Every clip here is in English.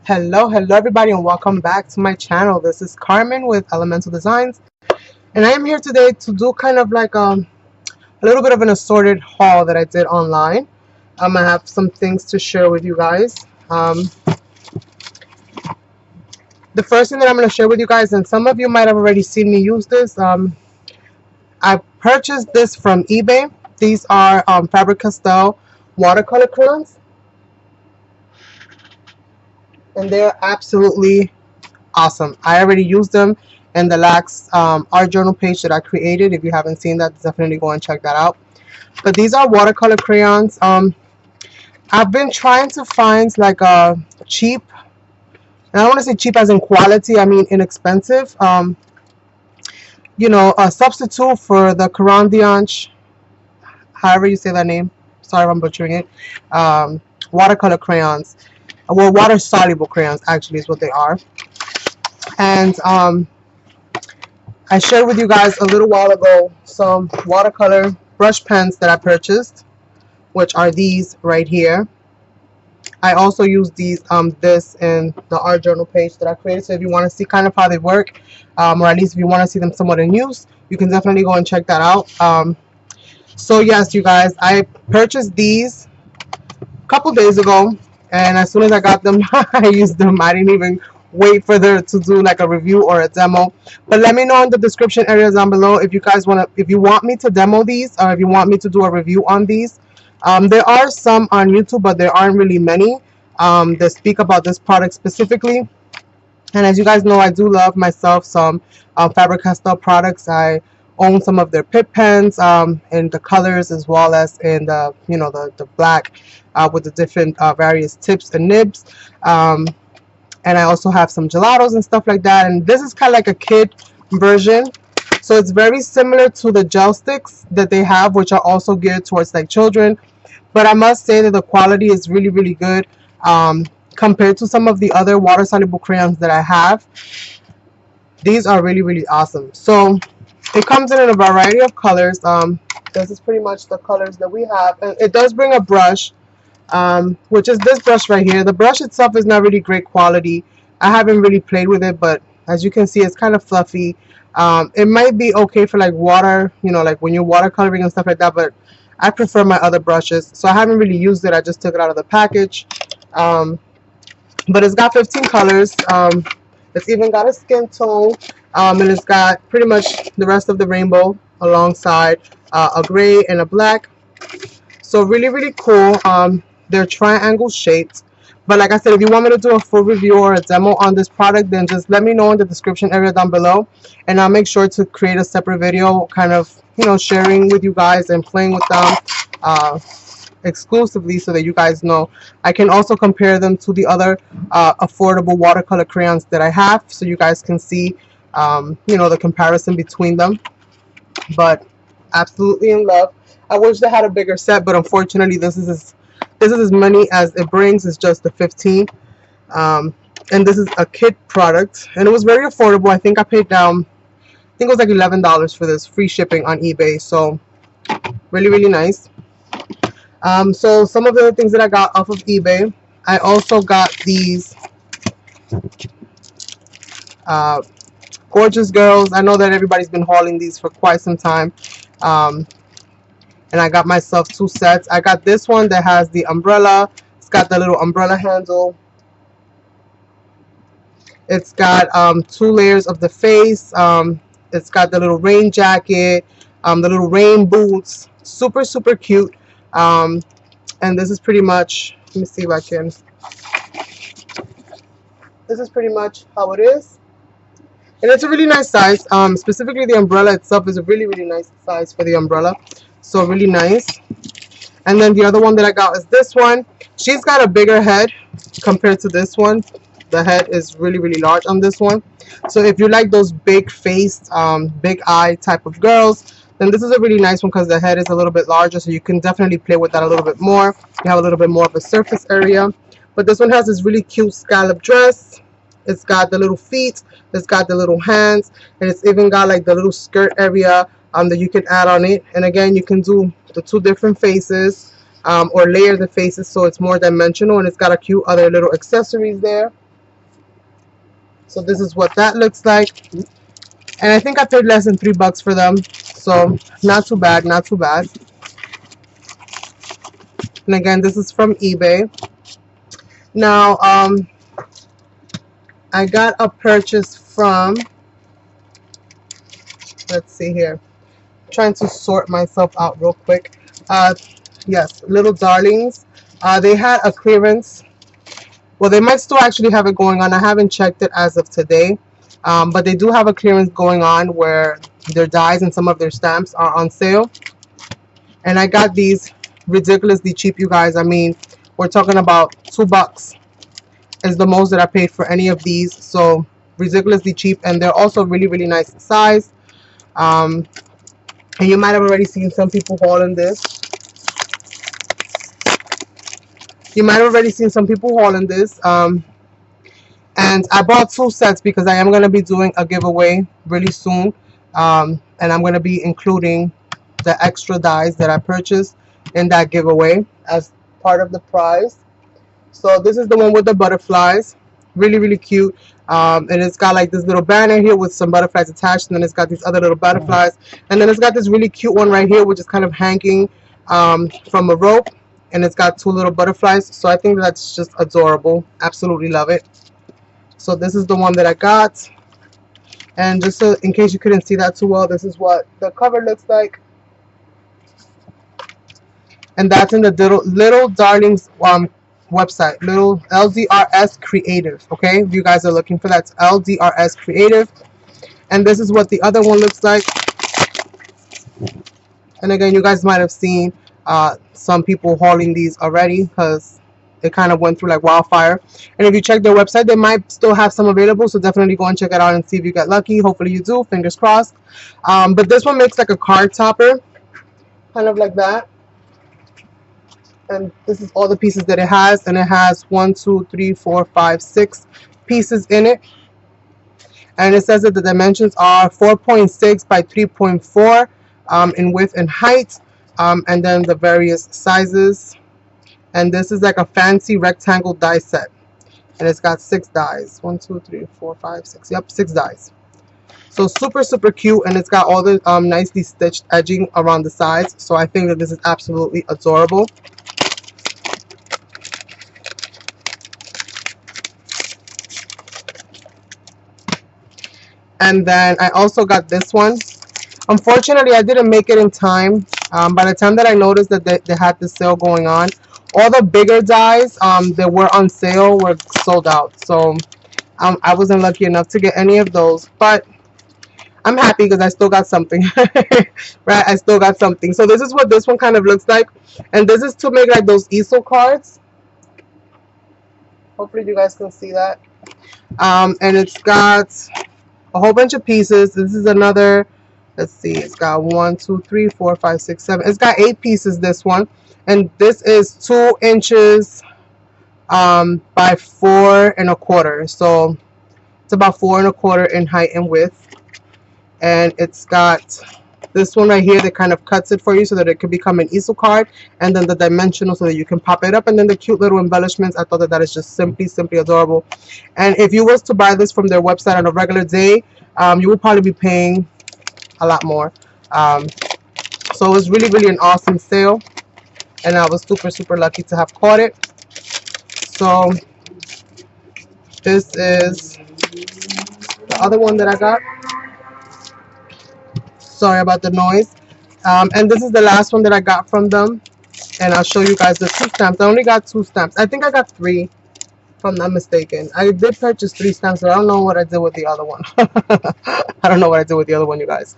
Hello everybody, and welcome back to my channel. This is Carmen with Elemental Designs, and I am here today to do kind of like a little bit of an assorted haul that I did online. I have some things to share with you guys. The first thing that I'm going to share with you guys, and some of you might have already seen me use this, I purchased this from eBay. These are Faber-Castell watercolor crayons, and they're absolutely awesome. I already used them in the last art journal page that I created. If you haven't seen that, definitely go and check that out. But these are watercolor crayons. I've been trying to find like a cheap, and I don't want to say cheap as in quality, I mean inexpensive, you know, a substitute for the Crafty, however you say that name, sorry if I'm butchering it, watercolor crayons. Well, water soluble crayons actually is what they are. And I shared with you guys a little while ago some watercolor brush pens that I purchased, which are these right here. I also use these this in the art journal page that I created. So if you want to see kind of how they work, or at least if you want to see them somewhat in use, you can definitely go and check that out. So yes, you guys, I purchased these a couple days ago, and as soon as I got them, I used them. I didn't even wait for them to do like a review or a demo. But let me know in the description area down below if you guys if you want me to demo these, or if you want me to do a review on these. There are some on YouTube, but there aren't really many that speak about this product specifically. And as you guys know, I do love myself some Faber-Castell products. I own some of their Pip pens in the colors, as well as in the, you know, the black with the different various tips and nibs. And I also have some gelatos and stuff like that. And this is kind of like a kid version. So it's very similar to the gel sticks that they have, which are also geared towards like children. But I must say that the quality is really, really good compared to some of the other water-soluble crayons that I have. These are really, really awesome. So it comes in a variety of colors. This is pretty much the colors that we have. And it does bring a brush, which is this brush right here. The brush itself is not really great quality. I haven't really played with it, but as you can see, it's kind of fluffy. It might be okay for like water, you know, like when you're watercoloring and stuff like that, but I prefer my other brushes. So I haven't really used it. I just took it out of the package. But it's got 15 colors. It's even got a skin tone, and it's got pretty much the rest of the rainbow alongside a gray and a black. So really, really cool. They're triangle shaped. But like I said, if you want me to do a full review or a demo on this product, then just let me know in the description area down below, and I'll make sure to create a separate video kind of, you know, sharing with you guys and playing with them exclusively, so that you guys know. I can also compare them to the other affordable watercolor crayons that I have, so you guys can see you know, the comparison between them. But absolutely in love. I wish they had a bigger set, but unfortunately this is as many as it brings. It's just the 15, and this is a kit product, and it was very affordable. I think I paid down, I think it was like $11 for this, free shipping on eBay. So really, really nice. So some of the other things that I got off of eBay, I also got these gorgeous girls. I know that everybody's been hauling these for quite some time, and I got myself 2 sets. I got this one that has the umbrella. It's got the little umbrella handle. It's got 2 layers of the face. It's got the little rain jacket, the little rain boots. Super, super cute. And this is pretty much, let me see if I can, this is pretty much how it is. And it's a really nice size. Specifically the umbrella itself is a really, really nice size for the umbrella. So really nice. And then the other one that I got is this one. She's got a bigger head compared to this one. The head is really, really large on this one. So if you like those big faced, big eye type of girls, then this is a really nice one, because the head is a little bit larger, so you can definitely play with that a little bit more. You have a little bit more of a surface area. But this one has this really cute scallop dress. It's got the little feet, it's got the little hands, and it's even got like the little skirt area that you can add on it. And again, you can do the 2 different faces, or layer the faces so it's more dimensional, and it's got a cute other little accessories there. So this is what that looks like. And I think I paid less than $3 for them. So not too bad, not too bad. And again, this is from eBay. Now, I got a purchase from, let's see here. I'm trying to sort myself out real quick. Yes, Little Darlings. They had a clearance. Well, they might still actually have it going on. I haven't checked it as of today. But they do have a clearance going on where their dies and some of their stamps are on sale. And I got these ridiculously cheap, you guys. I mean, we're talking about $2 is the most that I paid for any of these. So ridiculously cheap, and they're also really, really nice size. And you might have already seen some people hauling this. You might have already seen some people hauling this. And I bought 2 sets because I am going to be doing a giveaway really soon. And I'm going to be including the extra dies that I purchased in that giveaway as part of the prize. So this is the one with the butterflies. Really, really cute. And it's got like this little banner here with some butterflies attached. And then it's got these other little butterflies. And then it's got this really cute one right here, which is kind of hanging from a rope. And it's got 2 little butterflies. So I think that's just adorable. Absolutely love it. So this is the one that I got. And just so in case you couldn't see that too well, this is what the cover looks like. And that's in the Little Darlings website, Little LDRS Creative. Okay, if you guys are looking for that, it's LDRS Creative. And this is what the other one looks like. And again, you guys might have seen some people hauling these already because it kind of went through like wildfire. And if you check their website, they might still have some available. So definitely go and check it out and see if you get lucky. Hopefully you do. Fingers crossed. But this one makes like a card topper, kind of like that. And this is all the pieces that it has. And it has 1, 2, 3, 4, 5, 6 pieces in it. And it says that the dimensions are 4.6 by 3.4 in width and height. And then the various sizes. And this is like a fancy rectangle die set. And it's got 6 dies. 1, 2, 3, 4, 5, 6. Yep, 6 dies. So super, super cute. And it's got all the nicely stitched edging around the sides. So I think that this is absolutely adorable. And then I also got this one. Unfortunately, I didn't make it in time. By the time that I noticed that they had the sale going on, all the bigger dies that were on sale were sold out. So I wasn't lucky enough to get any of those. But I'm happy because I still got something. Right? I still got something. So this is what this one kind of looks like. And this is to make like those easel cards. Hopefully you guys can see that. And it's got a whole bunch of pieces. This is another, let's see, it's got 1, 2, 3, 4, 5, 6, 7. It's got 8 pieces, this one. And this is 2 inches by 4 1/4. So it's about 4 1/4 in height and width. And it's got this one right here that kind of cuts it for you so that it could become an easel card. And then the dimensional so that you can pop it up. And then the cute little embellishments. I thought that is just simply, simply adorable. And if you was to buy this from their website on a regular day, you would probably be paying a lot more. So it was really, really an awesome sale. And I was super, super lucky to have caught it. So this is the other one that I got. Sorry about the noise. And this is the last one that I got from them. And I'll show you guys the 2 stamps. I only got 2 stamps. I think I got 3, if I'm not mistaken. I did purchase 3 stamps, but I don't know what I did with the other one. I don't know what I did with the other one, you guys.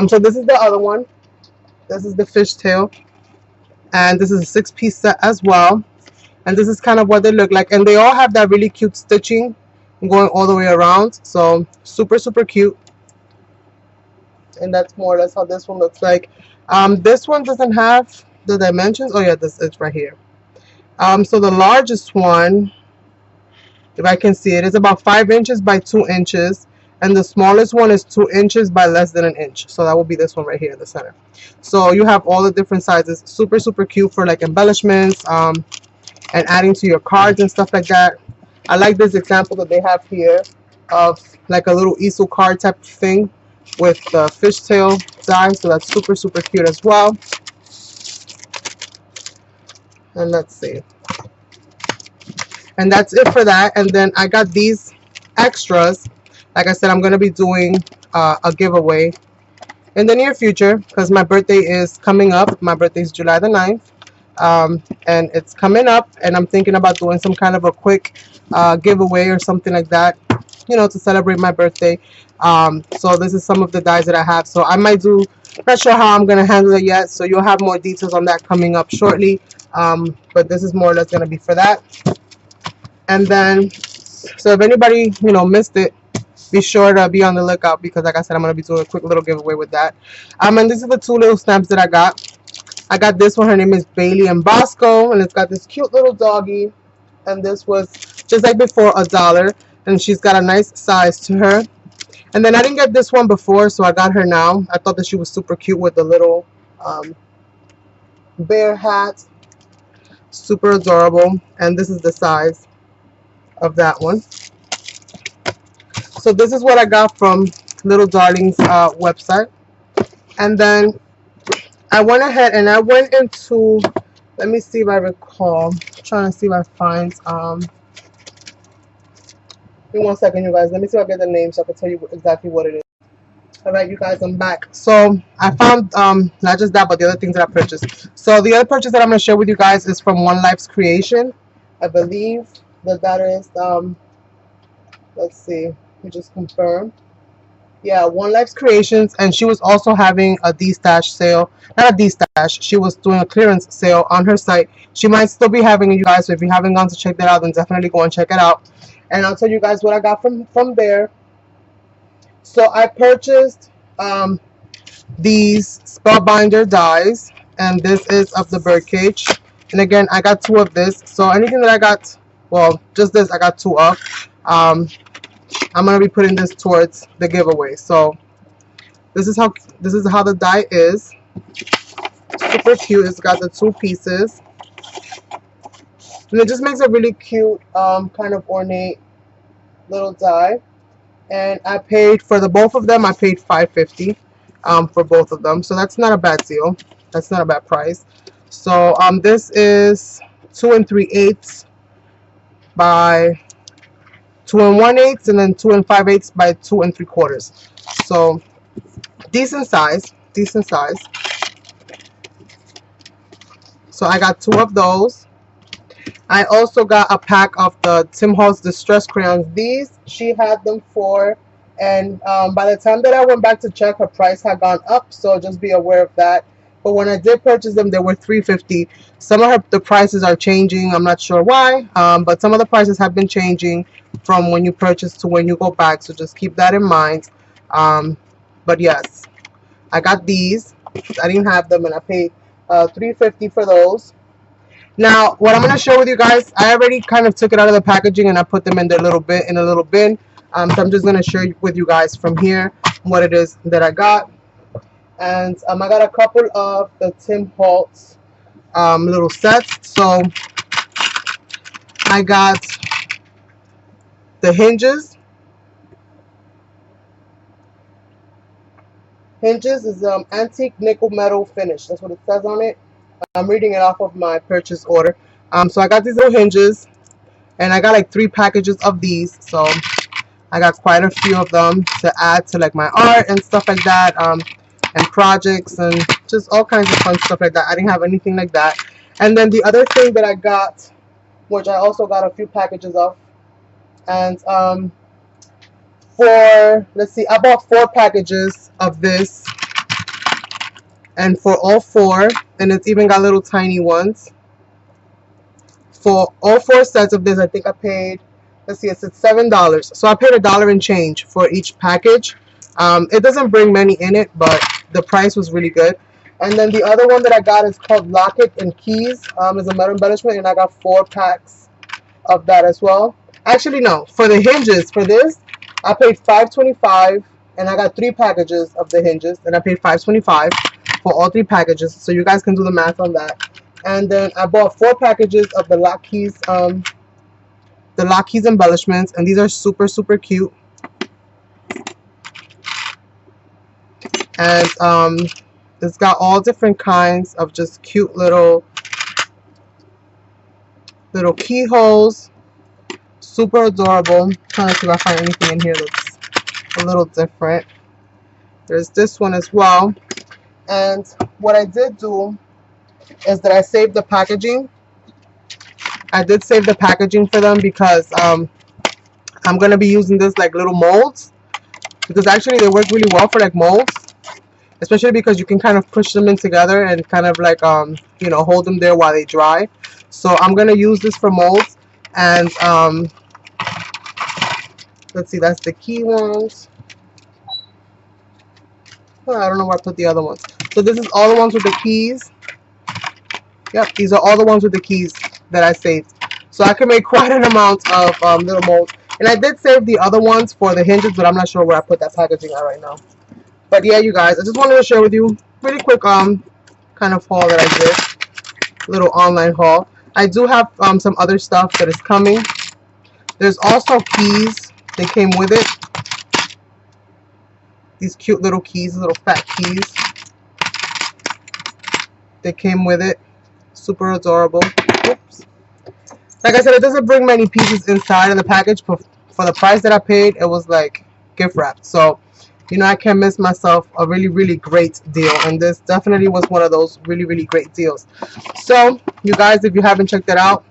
So this is the other one. This is the fishtail. And this is a 6-piece set as well. And this is kind of what they look like. And they all have that really cute stitching going all the way around. So super, super cute. And that's more or less how this one looks like. This one doesn't have the dimensions. Oh yeah, this is right here. So the largest one, if I can see it, is about 5 inches by 2 inches. And the smallest one is 2 inches by less than 1 inch. So that will be this one right here in the center. So you have all the different sizes. Super, super cute for like embellishments and adding to your cards and stuff like that. I like this example that they have here. of like a little easel card type of thing with the fishtail die, so that's super super cute as well. And let's see, and that's it for that. And then I got these extras. Like I said, I'm going to be doing a giveaway in the near future because my birthday is coming up. My birthday is July the 9th, and it's coming up, and I'm thinking about doing some kind of a quick giveaway or something like that, you know, to celebrate my birthday. So this is some of the dies that I have, so I might do, not sure how I'm going to handle it yet, so you'll have more details on that coming up shortly. But this is more or less going to be for that. And then, so if anybody, you know, missed it, be sure to be on the lookout because, like I said, I'm going to be doing a quick little giveaway with that. And these are the two little stamps that I got. I got this one. Her name is Bailey and Bosco, and it's got this cute little doggy. And this was, just like before, $1. And she's got a nice size to her. And then I didn't get this one before, so I got her now. I thought that she was super cute with the little bear hat. Super adorable. And this is the size of that one. So this is what I got from Little Darling's website. And then I went ahead and I went into, let me see if I recall, I'm trying to see if I find, give me 1 second, you guys, let me see if I get the name so I can tell you exactly what it is. Alright, you guys, I'm back. So I found not just that, but the other things that I purchased. So the other purchase that I'm going to share with you guys is from One Life's Creation. I believe that is, let's see, let me just confirm. Yeah, One Life's Creations, and she was also having a D-stash sale. Not a D-stash, she was doing a clearance sale on her site. She might still be having it, you guys, so if you haven't gone to check that out, then definitely go and check it out. And I'll tell you guys what I got from there. So I purchased these Spellbinder dies, and this is of the birdcage. And again, I got 2 of this. So anything that I got, well, just this I got 2 of. I'm gonna be putting this towards the giveaway. So this is how the die is. Super cute. It's got the 2 pieces, and it just makes a really cute kind of ornate little die. And I paid for the both of them. I paid $5.50 for both of them, so that's not a bad deal. That's not a bad price. So this is 2 3/8 by 2 1/8, and then 2 5/8 by 2 3/4. So decent size, decent size. So I got 2 of those. I also got a pack of the Tim Holtz Distress Crayons. These she had them for, and by the time that I went back to check, her price had gone up, so just be aware of that. But when I did purchase them, they were $3.50. Some of the prices are changing. I'm not sure why, but some of the prices have been changing from when you purchase to when you go back, so just keep that in mind. But yes, I got these. I didn't have them, and I paid $3.50 for those. Now, what I'm going to share with you guys, I already kind of took it out of the packaging and I put them in their little bin, in a little bin. So I'm just going to share with you guys from here what it is that I got. And I got a couple of the Tim Holtz little sets. So I got the hinges. Hinges is antique nickel metal finish. That's what it says on it. I'm reading it off of my purchase order. So I got these little hinges, and I got like 3 packages of these. So I got quite a few of them to add to like my art and stuff like that, and projects and just all kinds of fun stuff like that. I didn't have anything like that. And then the other thing that I got, which I also got a few packages of, and for, let's see, I bought 4 packages of this. And for all 4, and it's even got little tiny ones. For all 4 sets of this, I think I paid, let's see, it's $7. So I paid $1 and change for each package. It doesn't bring many in it, but the price was really good. And then the other one that I got is called Locket and Keys. It's a metal embellishment, and I got 4 packs of that as well. Actually, no, for the hinges, for this, I paid $5.25, and I got 3 packages of the hinges, and I paid $5.25. For all 3 packages, so you guys can do the math on that. And then I bought 4 packages of the lock keys embellishments, and these are super super cute. And it's got all different kinds of just cute little keyholes. Super adorable. I'm trying to see if I find anything in here that's a little different. There's this one as well. And what I did do is that I saved the packaging. I did save the packaging for them because I'm going to be using this like little molds, because actually they work really well for like molds, especially because you can kind of push them in together and kind of like you know, hold them there while they dry. So I'm going to use this for molds. And let's see, that's the key ones. Oh, I don't know where I put the other ones. So this is all the ones with the keys. Yep, these are all the ones with the keys that I saved. So I can make quite an amount of little molds. And I did save the other ones for the hinges, but I'm not sure where I put that packaging at right now. But yeah, you guys, I just wanted to share with you really quick kind of haul that I did. Little online haul. I do have some other stuff that is coming. There's also keys. They came with it. These cute little keys, little fat keys. They came with it. Super adorable. Oops. Like I said, it doesn't bring many pieces inside of the package, but for the price that I paid, it was like gift wrapped. So, you know, I can't miss myself a really, really great deal. And this definitely was one of those really, really great deals. So, you guys, if you haven't checked it out,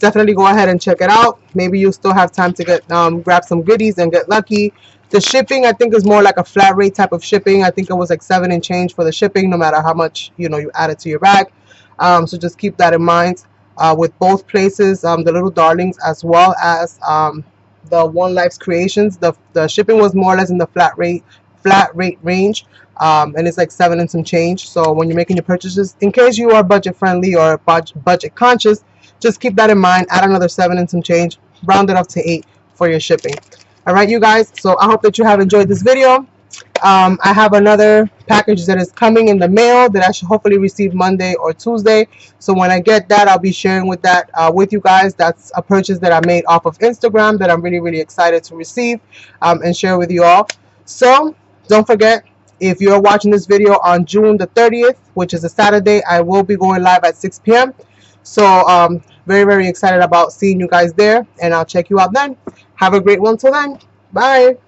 definitely go ahead and check it out. Maybe you still have time to get grab some goodies and get lucky. The shipping, I think, is more like a flat rate type of shipping. I think it was like $7 and change for the shipping, no matter how much, you know, you add it to your bag. So just keep that in mind with both places, the Little Darlings as well as the One Life's Creations. The shipping was more or less in the flat rate range, and it's like $7 and some change. So when you're making your purchases, in case you are budget friendly or budget conscious, just keep that in mind. Add another $7 and some change, round it up to $8 for your shipping. All right, you guys, so I hope that you have enjoyed this video. I have another package that is coming in the mail that I should hopefully receive Monday or Tuesday. So when I get that, I'll be sharing with that with you guys. That's a purchase that I made off of Instagram that I'm really, really excited to receive and share with you all. So don't forget, if you're watching this video on June the 30th, which is a Saturday, I will be going live at 6 p.m. So very, very excited about seeing you guys there, and I'll check you out then. Have a great one till then. Bye.